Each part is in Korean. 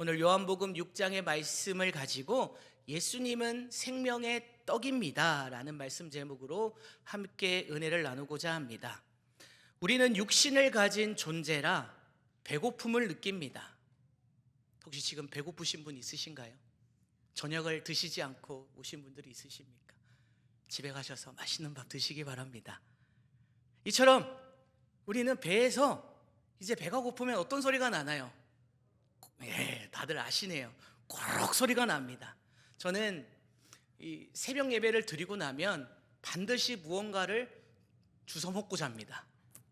오늘 요한복음 6장의 말씀을 가지고 예수님은 생명의 떡입니다 라는 말씀 제목으로 함께 은혜를 나누고자 합니다. 우리는 육신을 가진 존재라 배고픔을 느낍니다. 혹시 지금 배고프신 분 있으신가요? 저녁을 드시지 않고 오신 분들이 있으십니까? 집에 가셔서 맛있는 밥 드시기 바랍니다. 이처럼 우리는 배에서 이제 배가 고프면 어떤 소리가 나나요? 다들 아시네요. 꼬르륵 소리가 납니다. 저는 이 새벽 예배를 드리고 나면 반드시 무언가를 주워 먹고 잡니다.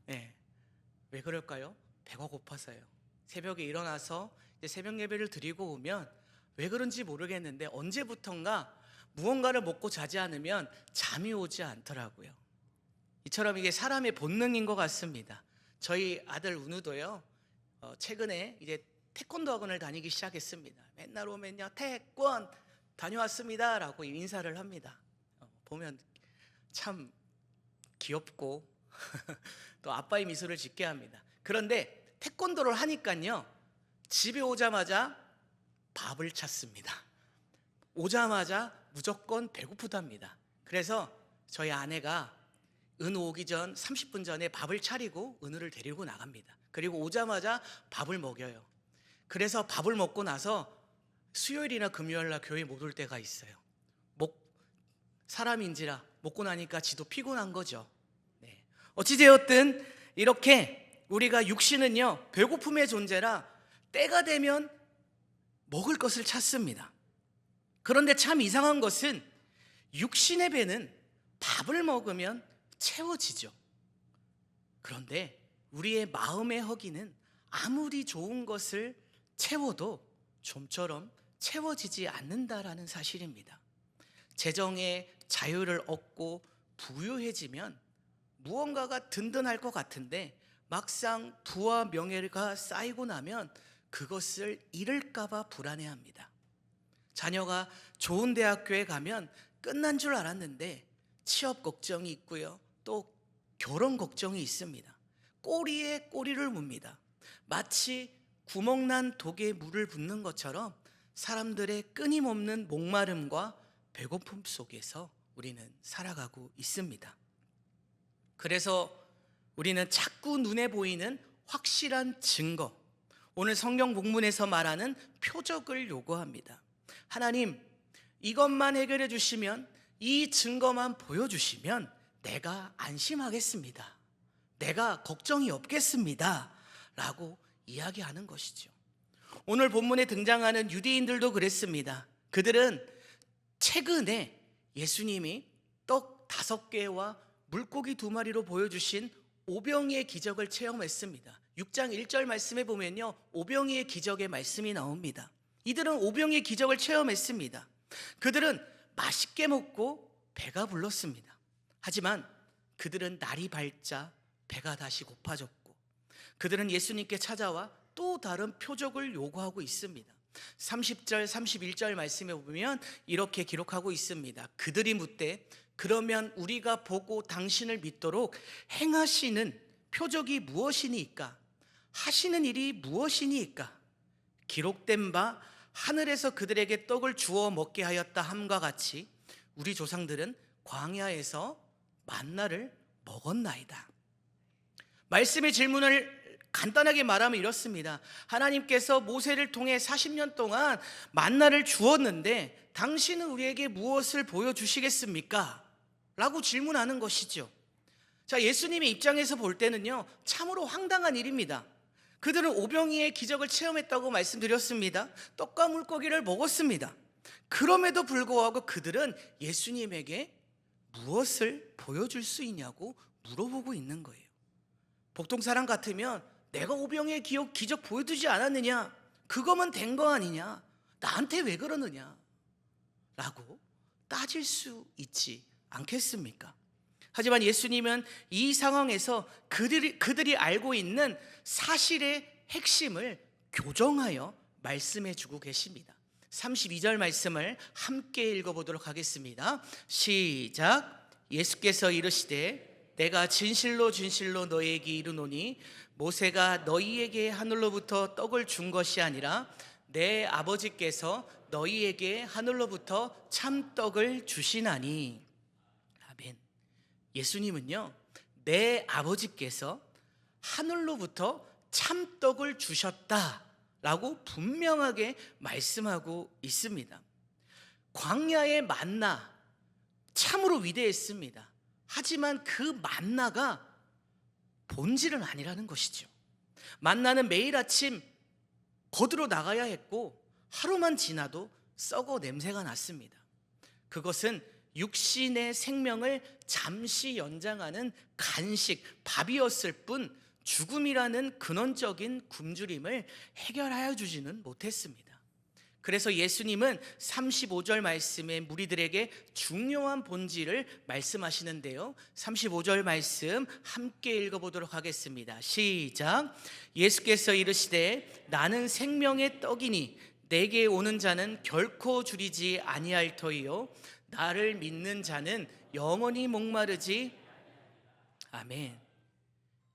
왜 그럴까요? 배가 고파서요. 새벽에 일어나서 이제 새벽 예배를 드리고 오면 왜 그런지 모르겠는데 언제부턴가 무언가를 먹고 자지 않으면 잠이 오지 않더라고요. 이처럼 이게 사람의 본능인 것 같습니다. 저희 아들 운우도요, 최근에 이제 태권도 학원을 다니기 시작했습니다. 맨날 오면요, 태권 다녀왔습니다 라고 인사를 합니다. 보면 참 귀엽고 또 아빠의 미소를 짓게 합니다. 그런데 태권도를 하니까요, 집에 오자마자 밥을 찾습니다. 오자마자 무조건 배고프답니다. 그래서 저희 아내가 은우 오기 전 30분 전에 밥을 차리고 은우를 데리고 나갑니다. 그리고 오자마자 밥을 먹여요. 그래서 밥을 먹고 나서 수요일이나 금요일날 교회 못 올 때가 있어요. 사람인지라 먹고 나니까 지도 피곤한 거죠. 어찌되었든 이렇게 우리가 육신은요, 배고픔의 존재라 때가 되면 먹을 것을 찾습니다. 그런데 참 이상한 것은 육신의 배는 밥을 먹으면 채워지죠. 그런데 우리의 마음의 허기는 아무리 좋은 것을 채워도 좀처럼 채워지지 않는다라는 사실입니다. 재정의 자유를 얻고 부유해지면 무언가가 든든할 것 같은데 막상 부와 명예가 쌓이고 나면 그것을 잃을까 봐 불안해합니다. 자녀가 좋은 대학교에 가면 끝난 줄 알았는데 취업 걱정이 있고요, 또 결혼 걱정이 있습니다. 꼬리에 꼬리를 묻니다. 마치 구멍난 독에 물을 붓는 것처럼 사람들의 끊임없는 목마름과 배고픔 속에서 우리는 살아가고 있습니다. 그래서 우리는 자꾸 눈에 보이는 확실한 증거, 오늘 성경 본문에서 말하는 표적을 요구합니다. 하나님, 이것만 해결해 주시면, 이 증거만 보여주시면 내가 안심하겠습니다. 내가 걱정이 없겠습니다 라고 이야기하는 것이죠. 오늘 본문에 등장하는 유대인들도 그랬습니다. 그들은 최근에 예수님이 떡 5개와 물고기 2마리로 보여주신 오병이의 기적을 체험했습니다. 6장 1절 말씀에 보면요, 오병이의 기적의 말씀이 나옵니다. 이들은 오병이의 기적을 체험했습니다. 그들은 맛있게 먹고 배가 불렀습니다. 하지만 그들은 날이 밝자 배가 다시 고파졌고, 그들은 예수님께 찾아와 또 다른 표적을 요구하고 있습니다. 30절 31절 말씀에 보면 이렇게 기록하고 있습니다. 그들이 묻되 그러면 우리가 보고 당신을 믿도록 행하시는 표적이 무엇이니까? 하시는 일이 무엇이니까? 기록된 바 하늘에서 그들에게 떡을 주어 먹게 하였다 함과 같이 우리 조상들은 광야에서 만나를 먹었나이다. 말씀의 질문을 간단하게 말하면 이렇습니다. 하나님께서 모세를 통해 40년 동안 만나를 주었는데 당신은 우리에게 무엇을 보여주시겠습니까? 라고 질문하는 것이죠. 자, 예수님의 입장에서 볼 때는요, 참으로 황당한 일입니다. 그들은 오병이의 기적을 체험했다고 말씀드렸습니다. 떡과 물고기를 먹었습니다. 그럼에도 불구하고 그들은 예수님에게 무엇을 보여줄 수 있냐고 물어보고 있는 거예요. 보통 사람 같으면 내가 오병이의 기적 보여주지 않았느냐? 그거면 된 거 아니냐? 나한테 왜 그러느냐? 라고 따질 수 있지 않겠습니까? 하지만 예수님은 이 상황에서 그들이 알고 있는 사실의 핵심을 교정하여 말씀해 주고 계십니다. 32절 말씀을 함께 읽어보도록 하겠습니다. 시작. 예수께서 이르시되 내가 진실로 진실로 너희에게 이르노니 모세가 너희에게 하늘로부터 떡을 준 것이 아니라 내 아버지께서 너희에게 하늘로부터 참떡을 주시나니. 아멘. 예수님은요, 내 아버지께서 하늘로부터 참떡을 주셨다라고 분명하게 말씀하고 있습니다. 광야의 만나 참으로 위대했습니다. 하지만 그 만나가 본질은 아니라는 것이죠. 만나는 매일 아침 거두러 나가야 했고 하루만 지나도 썩어 냄새가 났습니다. 그것은 육신의 생명을 잠시 연장하는 간식, 밥이었을 뿐 죽음이라는 근원적인 굶주림을 해결하여 주지는 못했습니다. 그래서 예수님은 35절 말씀에 무리들에게 중요한 본질을 말씀하시는데요. 35절 말씀 함께 읽어보도록 하겠습니다. 시작. 예수께서 이르시되 나는 생명의 떡이니 내게 오는 자는 결코 줄이지 아니할 터이요 나를 믿는 자는 영원히 목마르지. 아멘.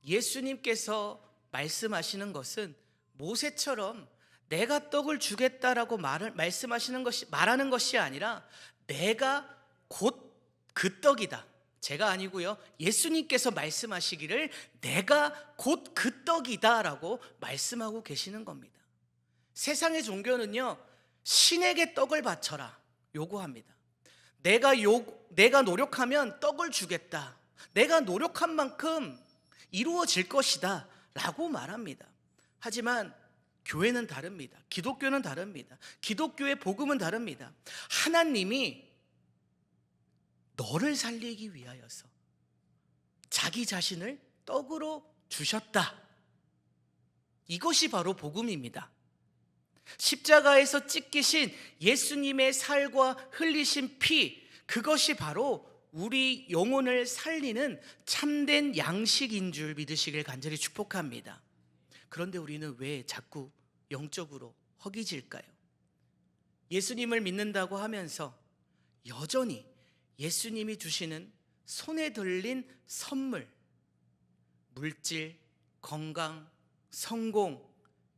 예수님께서 말씀하시는 것은 모세처럼 내가 떡을 주겠다라고 말하는 것이 아니라 내가 곧 그 떡이다. 제가 아니고요. 예수님께서 말씀하시기를 내가 곧 그 떡이다라고 말씀하고 계시는 겁니다. 세상의 종교는요, 신에게 떡을 바쳐라 요구합니다. 내가 노력하면 떡을 주겠다. 내가 노력한 만큼 이루어질 것이다 라고 말합니다. 하지만 교회는 다릅니다. 기독교는 다릅니다. 기독교의 복음은 다릅니다. 하나님이 너를 살리기 위하여서 자기 자신을 떡으로 주셨다. 이것이 바로 복음입니다. 십자가에서 찢기신 예수님의 살과 흘리신 피, 그것이 바로 우리 영혼을 살리는 참된 양식인 줄 믿으시길 간절히 축복합니다. 그런데 우리는 왜 자꾸 영적으로 허기질까요? 예수님을 믿는다고 하면서 여전히 예수님이 주시는 손에 들린 선물, 물질, 건강, 성공,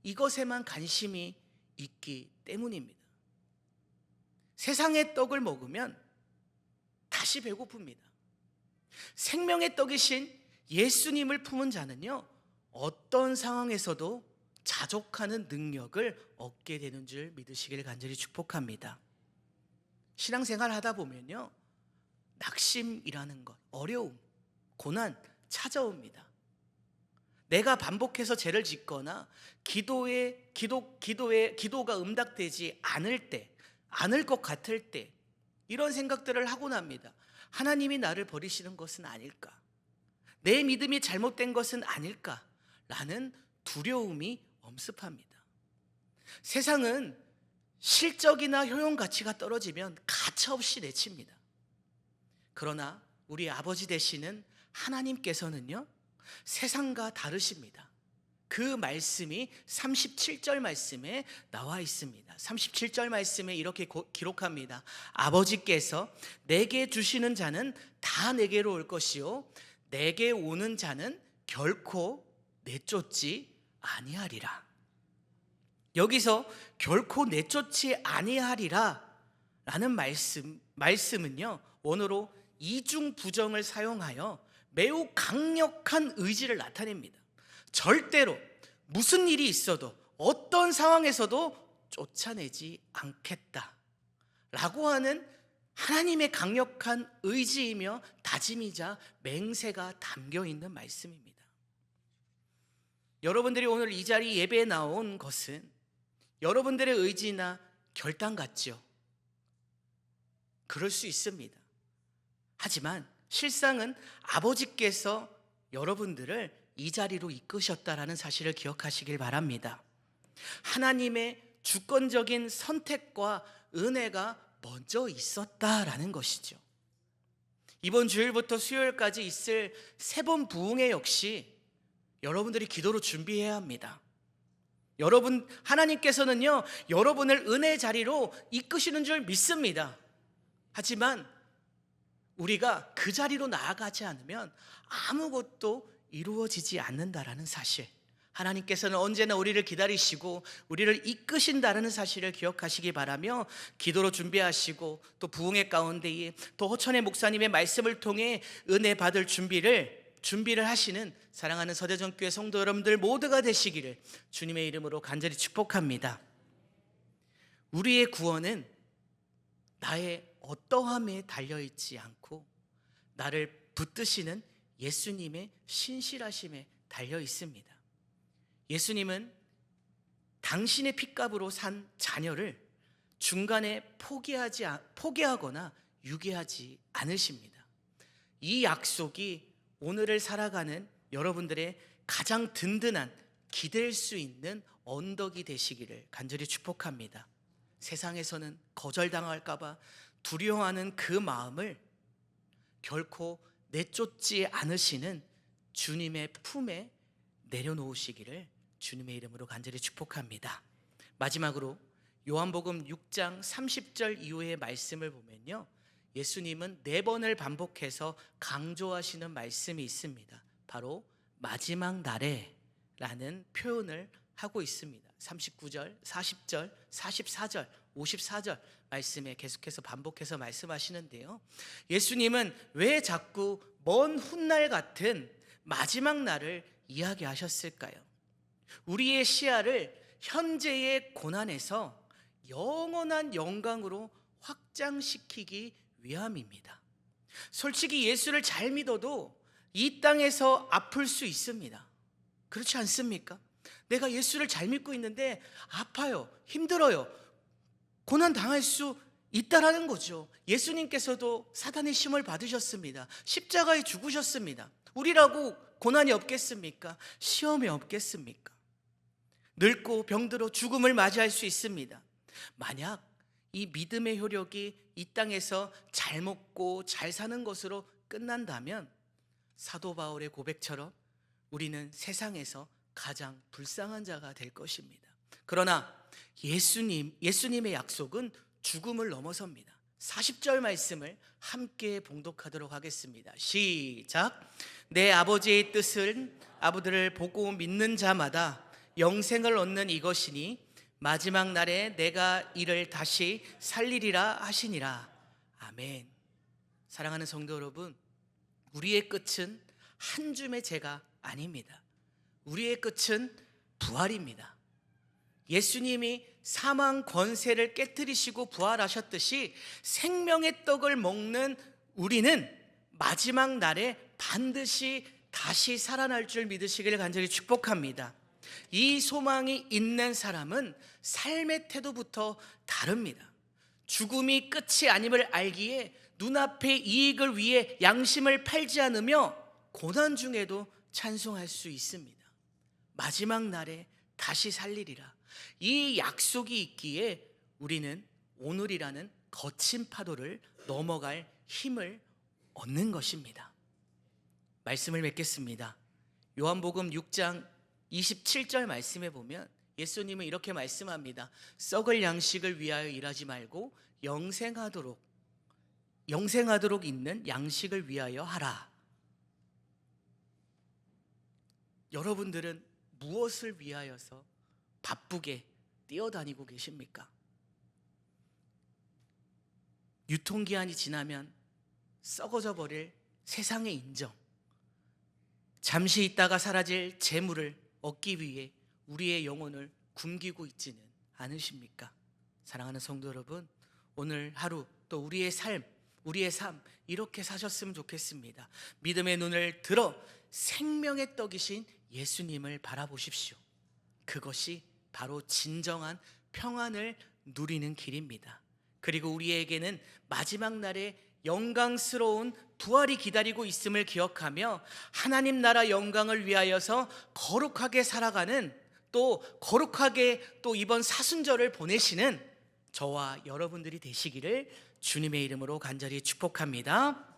이것에만 관심이 있기 때문입니다. 세상의 떡을 먹으면 다시 배고픕니다. 생명의 떡이신 예수님을 품은 자는요, 어떤 상황에서도 자족하는 능력을 얻게 되는 줄 믿으시길 간절히 축복합니다. 신앙생활 하다 보면요, 낙심이라는 것, 어려움, 고난 찾아옵니다. 내가 반복해서 죄를 짓거나 기도가 응답되지 않을 것 같을 때 이런 생각들을 하고 납니다. 하나님이 나를 버리시는 것은 아닐까? 내 믿음이 잘못된 것은 아닐까? 라는 두려움이 엄습합니다. 세상은 실적이나 효용 가치가 떨어지면 가차없이 내칩니다. 그러나 우리 아버지 되시는 하나님께서는요, 세상과 다르십니다. 그 말씀이 37절 말씀에 나와 있습니다. 37절 말씀에 이렇게 기록합니다. 아버지께서 내게 주시는 자는 다 내게로 올 것이요 내게 오는 자는 결코 내쫓지 아니하리라. 여기서 결코 내쫓지 아니하리라 라는 말씀은요, 원어로 이중 부정을 사용하여 매우 강력한 의지를 나타냅니다. 절대로 무슨 일이 있어도 어떤 상황에서도 쫓아내지 않겠다 라고 하는 하나님의 강력한 의지이며 다짐이자 맹세가 담겨 있는 말씀입니다. 여러분들이 오늘 이 자리 예배에 나온 것은 여러분들의 의지나 결단 같죠. 그럴 수 있습니다. 하지만 실상은 아버지께서 여러분들을 이 자리로 이끄셨다라는 사실을 기억하시길 바랍니다. 하나님의 주권적인 선택과 은혜가 먼저 있었다라는 것이죠. 이번 주일부터 수요일까지 있을 세 번 부흥회 역시 여러분들이 기도로 준비해야 합니다. 하나님께서는요, 여러분을 은혜 자리로 이끄시는 줄 믿습니다. 하지만 우리가 그 자리로 나아가지 않으면 아무것도 이루어지지 않는다라는 사실, 하나님께서는 언제나 우리를 기다리시고 우리를 이끄신다는 사실을 기억하시기 바라며, 기도로 준비하시고 또 부흥의 가운데에 또 호천의 목사님의 말씀을 통해 은혜 받을 준비를 하시는 사랑하는 서대전교회 성도 여러분들 모두가 되시기를 주님의 이름으로 간절히 축복합니다. 우리의 구원은 나의 어떠함에 달려있지 않고 나를 붙드시는 예수님의 신실하심에 달려 있습니다. 예수님은 당신의 핏값으로 산 자녀를 중간에 포기하거나 유기하지 않으십니다. 이 약속이 오늘을 살아가는 여러분들의 가장 든든한 기댈 수 있는 언덕이 되시기를 간절히 축복합니다. 세상에서는 거절당할까 봐 두려워하는 그 마음을 결코 내쫓지 않으시는 주님의 품에 내려놓으시기를 주님의 이름으로 간절히 축복합니다. 마지막으로 요한복음 6장 30절 이후의 말씀을 보면요, 예수님은 4번을 반복해서 강조하시는 말씀이 있습니다. 바로 마지막 날에 라는 표현을 하고 있습니다. 39절, 40절, 44절, 54절 말씀에 계속해서 반복해서 말씀하시는데요, 예수님은 왜 자꾸 먼 훗날 같은 마지막 날을 이야기하셨을까요? 우리의 시야를 현재의 고난에서 영원한 영광으로 확장시키기 위함입니다. 솔직히 예수를 잘 믿어도 이 땅에서 아플 수 있습니다. 그렇지 않습니까? 내가 예수를 잘 믿고 있는데 아파요, 힘들어요, 고난 당할 수 있다라는 거죠. 예수님께서도 사단의 시험을 받으셨습니다. 십자가에 죽으셨습니다. 우리라고 고난이 없겠습니까? 시험이 없겠습니까? 늙고 병들어 죽음을 맞이할 수 있습니다. 만약 이 믿음의 효력이 이 땅에서 잘 먹고 잘 사는 것으로 끝난다면 사도 바울의 고백처럼 우리는 세상에서 가장 불쌍한 자가 될 것입니다. 그러나 예수님의 약속은 죽음을 넘어섭니다. 40절 말씀을 함께 봉독하도록 하겠습니다. 시작. 내 아버지의 뜻은 아버지를 보고 믿는 자마다 영생을 얻는 이것이니 마지막 날에 내가 이를 다시 살리리라 하시니라. 아멘. 사랑하는 성도 여러분, 우리의 끝은 한 줌의 죄가 아닙니다. 우리의 끝은 부활입니다. 예수님이 사망 권세를 깨뜨리시고 부활하셨듯이 생명의 떡을 먹는 우리는 마지막 날에 반드시 다시 살아날 줄 믿으시기를 간절히 축복합니다. 이 소망이 있는 사람은 삶의 태도부터 다릅니다. 죽음이 끝이 아님을 알기에 눈앞의 이익을 위해 양심을 팔지 않으며 고난 중에도 찬송할 수 있습니다. 마지막 날에 다시 살리리라. 이 약속이 있기에 우리는 오늘이라는 거친 파도를 넘어갈 힘을 얻는 것입니다. 말씀을 맺겠습니다. 요한복음 6장 27절 말씀에 보면 예수님은 이렇게 말씀합니다. 썩을 양식을 위하여 일하지 말고 영생하도록 있는 양식을 위하여 하라. 여러분들은 무엇을 위하여서 바쁘게 뛰어다니고 계십니까? 유통기한이 지나면 썩어져 버릴 세상의 인정, 잠시 있다가 사라질 재물을 얻기 위해 우리의 영혼을 굶기고 있지는 않으십니까? 사랑하는 성도 여러분, 오늘 하루 또 우리의 삶 이렇게 사셨으면 좋겠습니다. 믿음의 눈을 들어 생명의 떡이신 예수님을 바라보십시오. 그것이 바로 진정한 평안을 누리는 길입니다. 그리고 우리에게는 마지막 날에 영광스러운 부활이 기다리고 있음을 기억하며 하나님 나라 영광을 위하여서 거룩하게 살아가는, 또 거룩하게 또 이번 사순절을 보내시는 저와 여러분들이 되시기를 주님의 이름으로 간절히 축복합니다.